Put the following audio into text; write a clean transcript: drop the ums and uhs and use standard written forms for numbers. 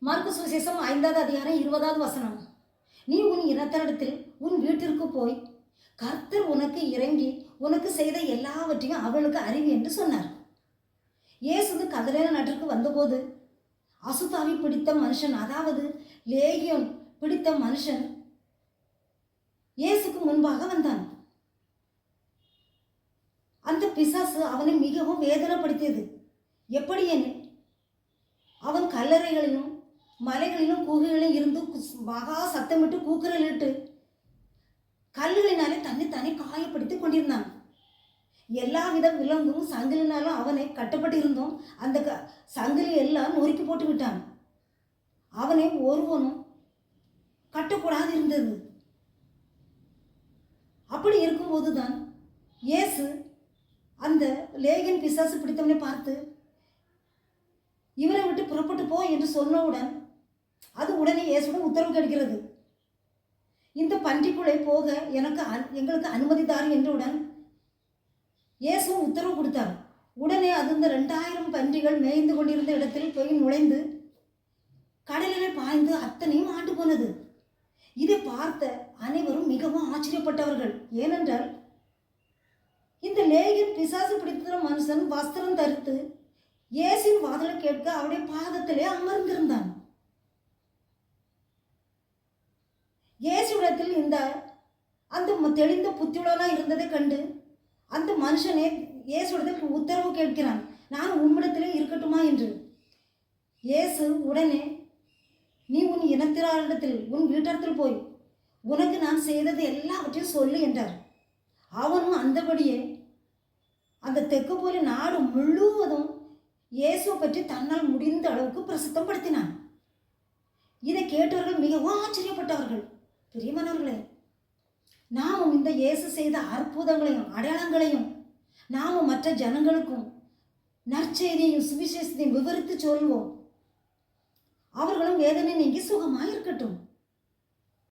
Mark சுவிசேஷம் 5வது அதிகாரம் 20வது வசனம். நீ உன் இனத்தரிடத்தில் உன் வீட்டிற்கு போய் கர்த்தர் உனக்கு இறங்கி உனக்கு செய்த எல்லாவற்றையும் அவளுக்கு அறிவி என்று சொன்னார். இயேசு கதரேன நாட்டிற்கு வந்தபோது அசுத்தாவி பிடித்த மனுஷன், அதாவது லேகியோன் பிடித்த மனுஷன் இயேசுக்கு முன்பாக வந்தான். அந்த பிசாசு அவனை மிகவும் வேதனைப்படுத்தியது. எப்படி எனில், அவன் கல்லறைகளிலும் மலைகளிலும் குகைகளிலும் இருந்து மகா சத்தமிட்டு கூக்குரலிட்டு கல்லுகளினாலே தன்னை காயப்படுத்தி கொண்டிருந்தான். எல்லாவித விலங்கும் சங்கிலினாலும் அவனை கட்டப்பட்டு இருந்தோம். அந்த சங்கிலி எல்லாம் நொறுக்கி போட்டு விட்டான். அவனை ஒருவனும் கட்டக்கூடாது இருந்தது. அப்படி இருக்கும்போதுதான் இயேசு அந்த லேகியன் பிசாசு பிடித்தவனை பார்த்து இவரை விட்டு புறப்பட்டு போ என்று சொன்னவுடன் அது உடனே இயேசுடன் உத்தரவு கிடைக்கிறது. இந்த பன்றிக்குள்ளே போக எங்களுக்கு அனுமதி தாரு என்றவுடன் இயேசு உத்தரவு கொடுத்தார். உடனே அது இந்த 2000 பன்றிகள் மேய்ந்து கொண்டிருந்த இடத்தில் போய் நுழைந்து கடலிலே பாய்ந்து அத்தனையும் ஆண்டு போனது. இதை பார்த்த அனைவரும் மிகவும் ஆச்சரியப்பட்டவர்கள். ஏனென்றால் இந்த லேகியன் பிசாசு பிடித்த மனுஷன் வஸ்திரம் தரித்து இயேசுவின் வாதலை கேட்க அவருடைய பாதத்திலே அமர்ந்திருந்தான். இயேசுவிடத்தில் அந்த தெளிந்த புத்தியுள்ளவனாக இருந்ததை கண்டு அந்த மனுஷனே இயேசுவிடத்தில் உத்தரவு கேட்கிறான், நான் உம்மிடத்திலே இருக்கட்டுமா என்று. இயேசு உடனே, நீ உன் இனத்திராரிடத்தில் உன் வீட்டத்தில் போய் உனக்கு நான் செய்தது எல்லாவற்றையும் சொல்லு என்றார். அவனும் அந்தபடியே அந்த தெக்கப்போலி நாடு முழுவதும் இயேசுவை பற்றி தன்னால் முடிந்த அளவுக்கு பிரசித்தம் படுத்தினான். இதை கேட்டவர்கள் மிகவும் ஆச்சரியப்பட்டவர்கள். பிரியமானவர்களே, நாமும் இந்த இயேசு செய்த அற்புதங்களையும் அடையாளங்களையும் நாமும் மற்ற ஜனங்களுக்கும் நற்செய்தியையும் சுவிசேஷத்தையும் விவரித்து சொல்வோம். அவர்களும் வேதனை நீங்கி சுகமாக இருக்கட்டும்.